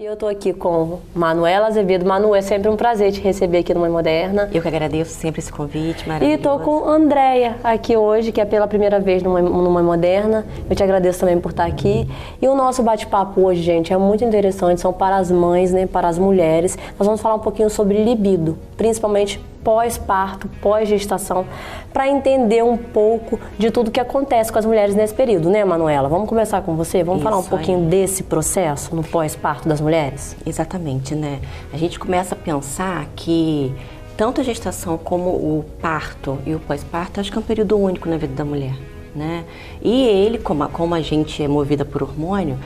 E eu tô aqui com Manuela Azevedo. Manu, é sempre um prazer te receber aqui no Mãe Moderna. Eu que agradeço sempre esse convite maravilhoso. E tô com Andréia aqui hoje, que é pela primeira vez no Mãe Moderna. Eu te agradeço também por estar aqui. E o nosso bate-papo hoje, gente, é muito interessante. São para as mães, né, para as mulheres. Nós vamos falar um pouquinho sobre libido, principalmente pós-parto, pós-gestação, para entender um pouco de tudo que acontece com as mulheres nesse período, né, Manuela? Vamos começar com você? Vamos falar um pouquinho desse processo no pós-parto das mulheres? Exatamente, né? A gente começa a pensar que tanto a gestação como o parto e o pós-parto, acho que é um período único na vida da mulher, né? E ele, como a gente é movida por hormônio,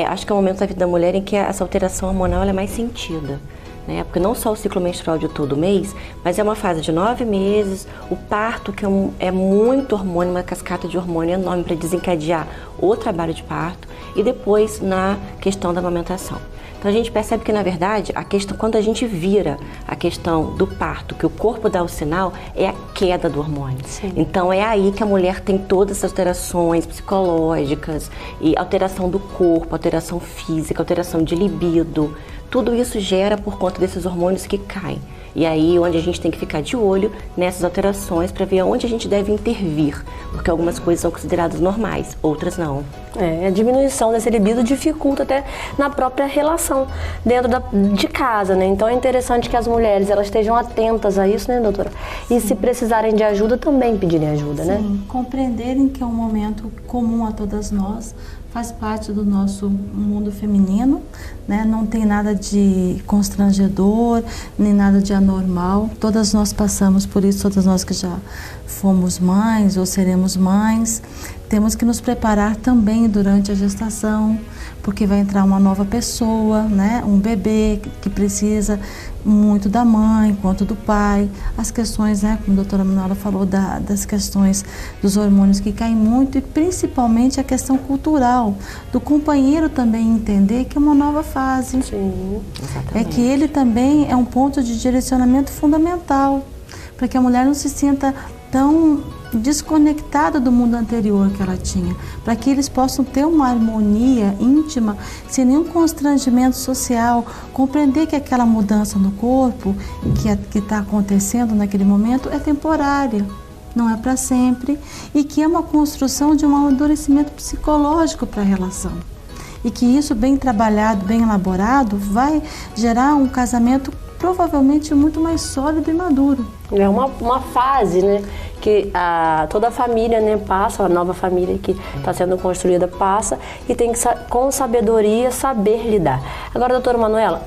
acho que é o momento da vida da mulher em que essa alteração hormonal ela é mais sentida. Né? Porque não só o ciclo menstrual de todo mês, mas é uma fase de 9 meses, o parto, que é muito hormônio, uma cascata de hormônio enorme para desencadear o trabalho de parto, e depois na questão da amamentação. Então a gente percebe que, na verdade, quando a gente vira a questão do parto, que o corpo dá o sinal, é a queda do hormônio. Sim. Então é aí que a mulher tem todas essas alterações psicológicas, e alteração do corpo, alteração física, alteração de libido. Tudo isso gera por conta desses hormônios que caem. E aí onde a gente tem que ficar de olho nessas alterações para ver aonde a gente deve intervir, porque algumas coisas são consideradas normais, outras não. A diminuição desse libido dificulta até na própria relação dentro de casa, né? Então é interessante que as mulheres elas estejam atentas a isso, né, doutora? E se precisarem de ajuda, também pedirem ajuda, né? Sim, compreenderem que é um momento comum a todas nós, faz parte do nosso mundo feminino, né? Não tem nada de constrangedor, nem nada de anormal. Todas nós passamos por isso, todas nós que já fomos mães ou seremos mães. Temos que nos preparar também durante a gestação, porque vai entrar uma nova pessoa, né? Um bebê que precisa muito da mãe quanto do pai. As questões, né, como a doutora Manuela falou, das questões dos hormônios que caem muito, e principalmente a questão cultural, do companheiro também entender que é uma nova fase. Sim, é que ele também é um ponto de direcionamento fundamental, para que a mulher não se sinta tão desconectada do mundo anterior que ela tinha, para que eles possam ter uma harmonia íntima, sem nenhum constrangimento social, compreender que aquela mudança no corpo que está acontecendo naquele momento é temporária, não é para sempre, e que é uma construção de um amadurecimento psicológico para a relação. E que isso bem trabalhado, bem elaborado, vai gerar um casamento provavelmente muito mais sólido e maduro. É uma fase, né, que toda a família, né, passa, a nova família que está sendo construída passa, e tem que, com sabedoria, saber lidar. Agora, doutora Manuela,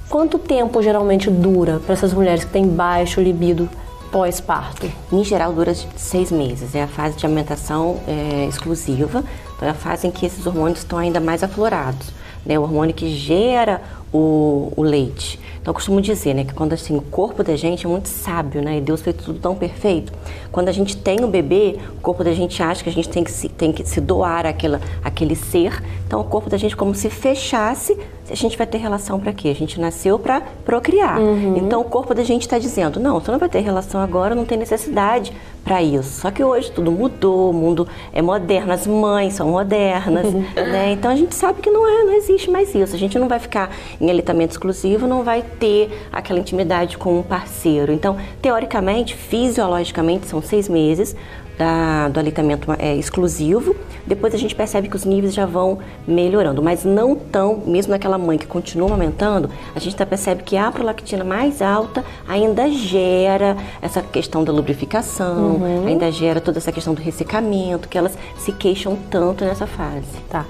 quanto tempo geralmente dura para essas mulheres que têm baixo libido pós-parto? Em geral dura 6 meses, é a fase de amamentação exclusiva, então é a fase em que esses hormônios estão ainda mais aflorados, né, o hormônio que gera o leite. Então eu costumo dizer, né, que quando assim, o corpo da gente é muito sábio, né, e Deus fez tudo tão perfeito. Quando a gente tem um bebê, o corpo da gente acha que a gente tem que se doar àquele ser. Então o corpo da gente como se fechasse. A gente vai ter relação para quê? A gente nasceu para procriar. Então o corpo da gente está dizendo, não, você não vai ter relação agora, não tem necessidade para isso. Só que hoje tudo mudou, o mundo é moderno, as mães são modernas, né? Então a gente sabe que não existe mais isso. A gente não vai ficar em aleitamento exclusivo, não vai ter aquela intimidade com um parceiro. Então, teoricamente, fisiologicamente, são 6 meses do aleitamento exclusivo. Depois a gente percebe que os níveis já vão melhorando, mas não tão, mesmo naquela mãe que continua amamentando, a gente percebe que a prolactina mais alta ainda gera essa questão da lubrificação, ainda gera toda essa questão do ressecamento, que elas se queixam tanto nessa fase. Tá.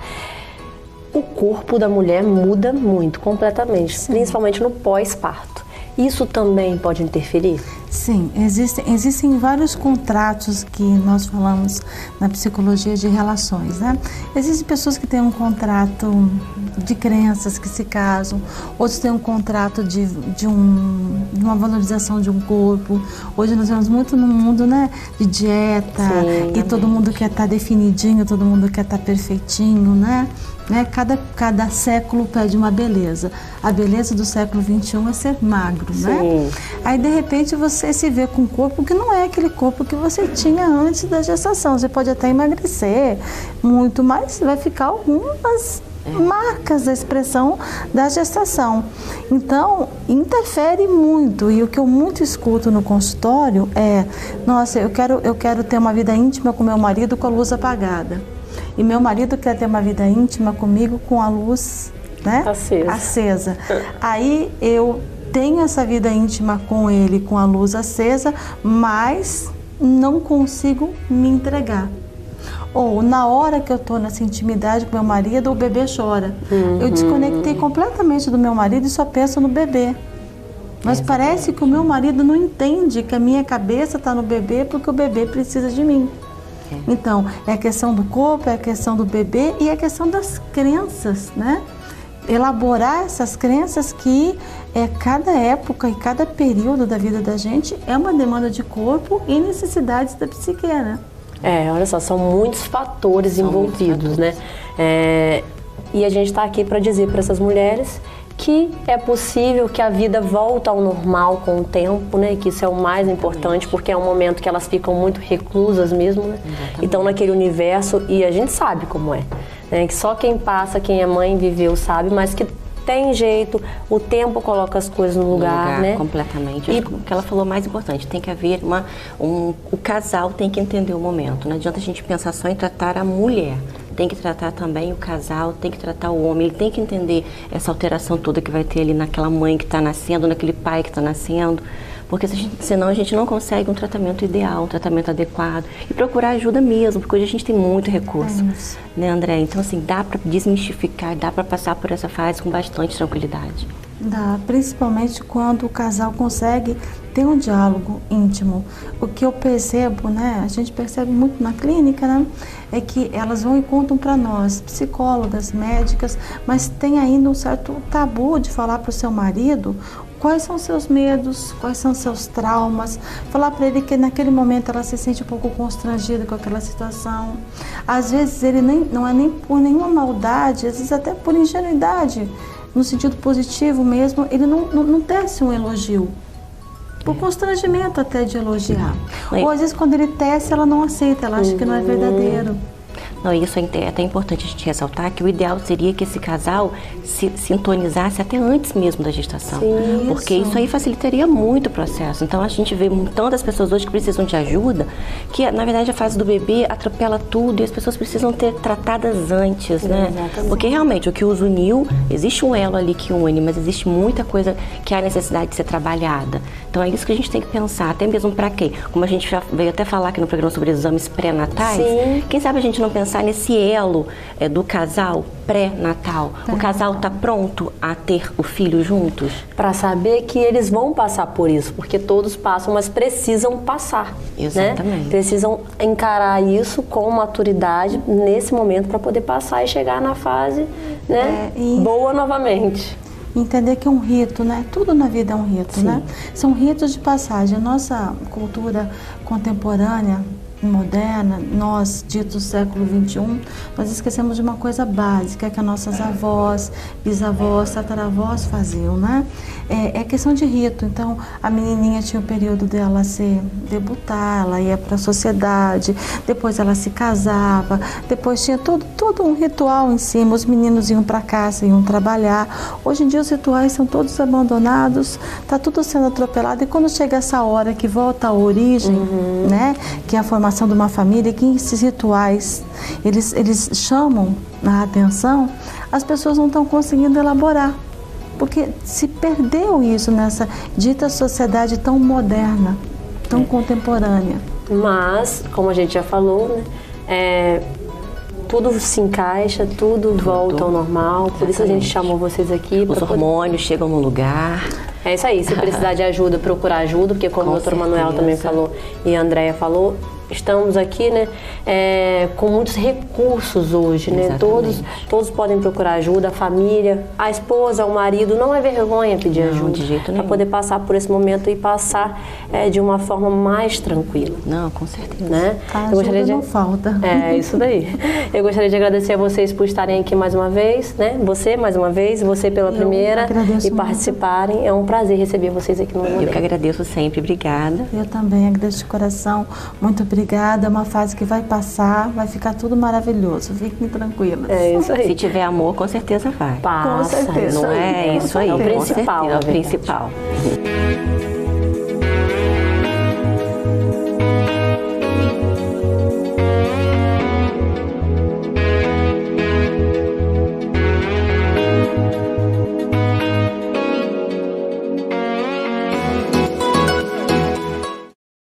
O corpo da mulher muda muito, completamente, principalmente no pós-parto. Isso também pode interferir? Sim, existem vários contratos que nós falamos na psicologia de relações, né? Existem pessoas que têm um contrato de crenças, que se casam, outros têm um contrato de uma valorização de um corpo. Hoje nós vemos muito no mundo, né, de dieta, sim, e todo mundo quer estar definidinho, todo mundo quer estar perfeitinho, né? Cada século pede uma beleza. A beleza do século XXI é ser magro, sim, né? Aí de repente você se vê com um corpo que não é aquele corpo que você tinha antes da gestação. Você pode até emagrecer muito, mas vai ficar algumas marcas da expressão da gestação. Então, interfere muito, e o que eu muito escuto no consultório é: nossa, eu quero ter uma vida íntima com meu marido com a luz apagada. E meu marido quer ter uma vida íntima comigo com a luz, né, acesa. Aí eu tenho essa vida íntima com ele com a luz acesa, mas não consigo me entregar. Ou na hora que eu estou nessa intimidade com meu marido, o bebê chora. Eu desconectei completamente do meu marido e só penso no bebê. Mas parece que o meu marido não entende que a minha cabeça está no bebê porque o bebê precisa de mim. Então, é a questão do corpo, é a questão do bebê e é a questão das crenças, né? Elaborar essas crenças que cada época e cada período da vida da gente é uma demanda de corpo e necessidades da psique, né? Olha só, são muitos fatores envolvidos, né? E a gente está aqui para dizer para essas mulheres que é possível que a vida volte ao normal com o tempo, né? Que isso é o mais importante, porque é um momento que elas ficam muito reclusas mesmo, né? Então naquele universo, e a gente sabe como é, né? Que só quem passa, quem é mãe, viveu, sabe, mas que tem jeito, o tempo coloca as coisas no lugar, né? Completamente. E o que ela falou mais importante, tem que haver o casal tem que entender o momento. Não adianta a gente pensar só em tratar a mulher. Tem que tratar também o casal, tem que tratar o homem, ele tem que entender essa alteração toda que vai ter ali naquela mãe que está nascendo, naquele pai que está nascendo, porque senão a gente não consegue um tratamento ideal, um tratamento adequado, e procurar ajuda mesmo, porque hoje a gente tem muito recurso, né, André? Então, assim, dá para desmistificar, dá para passar por essa fase com bastante tranquilidade. Dá, principalmente quando o casal consegue ter um diálogo íntimo. O que eu percebo, né, a gente percebe muito na clínica, né, é que elas vão e contam para nós, psicólogas, médicas, mas tem ainda um certo tabu de falar para o seu marido quais são seus medos, quais são seus traumas, falar para ele que naquele momento ela se sente um pouco constrangida com aquela situação. Às vezes ele não é nem por nenhuma maldade, às vezes até por ingenuidade, no sentido positivo mesmo, ele não tece um elogio. Por constrangimento até de elogiar. Ou às vezes quando ele tece, ela não aceita, ela acha que não é verdadeiro. Não, isso é até importante a gente ressaltar, que o ideal seria que esse casal se sintonizasse até antes mesmo da gestação. Sim, porque isso aí facilitaria muito o processo. Então a gente vê tantas pessoas hoje que precisam de ajuda, que na verdade a fase do bebê atropela tudo e as pessoas precisam ter tratadas antes, né? Exatamente. Porque realmente o que os uniu, existe um elo ali que une, mas existe muita coisa que há necessidade de ser trabalhada. Então é isso que a gente tem que pensar, até mesmo para quem? Como a gente já veio até falar aqui no programa sobre exames pré-natais, quem sabe a gente não pensar nesse elo do casal pré-natal. O casal está pronto a ter o filho juntos? Para saber que eles vão passar por isso, porque todos passam, mas precisam passar. Exatamente. Né? Precisam encarar isso com maturidade nesse momento para poder passar e chegar na fase, né, boa novamente. Entender que é um rito, né? Tudo na vida é um rito, né? São ritos de passagem. A nossa cultura contemporânea, moderna, nós, ditos século XXI, nós esquecemos de uma coisa básica que as nossas avós, bisavós, tataravós faziam, né? É questão de rito. Então, a menininha tinha o período dela debutar, ela ia para a sociedade, depois ela se casava, depois tinha todo um ritual em cima, os meninos iam para casa, iam trabalhar. Hoje em dia os rituais são todos abandonados, está tudo sendo atropelado, e quando chega essa hora que volta à origem, né, que é a formação de uma família, que esses rituais eles chamam a atenção, as pessoas não estão conseguindo elaborar, porque se perdeu isso nessa dita sociedade tão moderna, tão contemporânea. Mas, como a gente já falou, né, tudo se encaixa, tudo volta ao normal. Por isso a gente chamou vocês aqui. Os hormônios chegam no lugar. É isso aí, se precisar de ajuda, procurar ajuda, porque como a doutora Manuela também falou e a Andréia falou, estamos aqui, né, com muitos recursos hoje, né? Todos podem procurar ajuda, a família, a esposa, o marido, não é vergonha pedir ajuda. De jeito nenhum. Para poder passar por esse momento e passar de uma forma mais tranquila. Não, com certeza. Né? A ajuda não falta. É, isso daí. Eu gostaria de agradecer a vocês por estarem aqui mais uma vez, né? Você mais uma vez, você pela primeira e participarem. Muito. É um prazer receber vocês aqui no Moderna. Eu que agradeço sempre, obrigada. Eu também agradeço de coração, muito obrigada. Obrigada, é uma fase que vai passar, vai ficar tudo maravilhoso. Fiquem tranquilas. É isso aí. Se tiver amor, com certeza vai. Passa, Com certeza. Não é isso aí, É o com principal, certeza, é na o verdade. principal.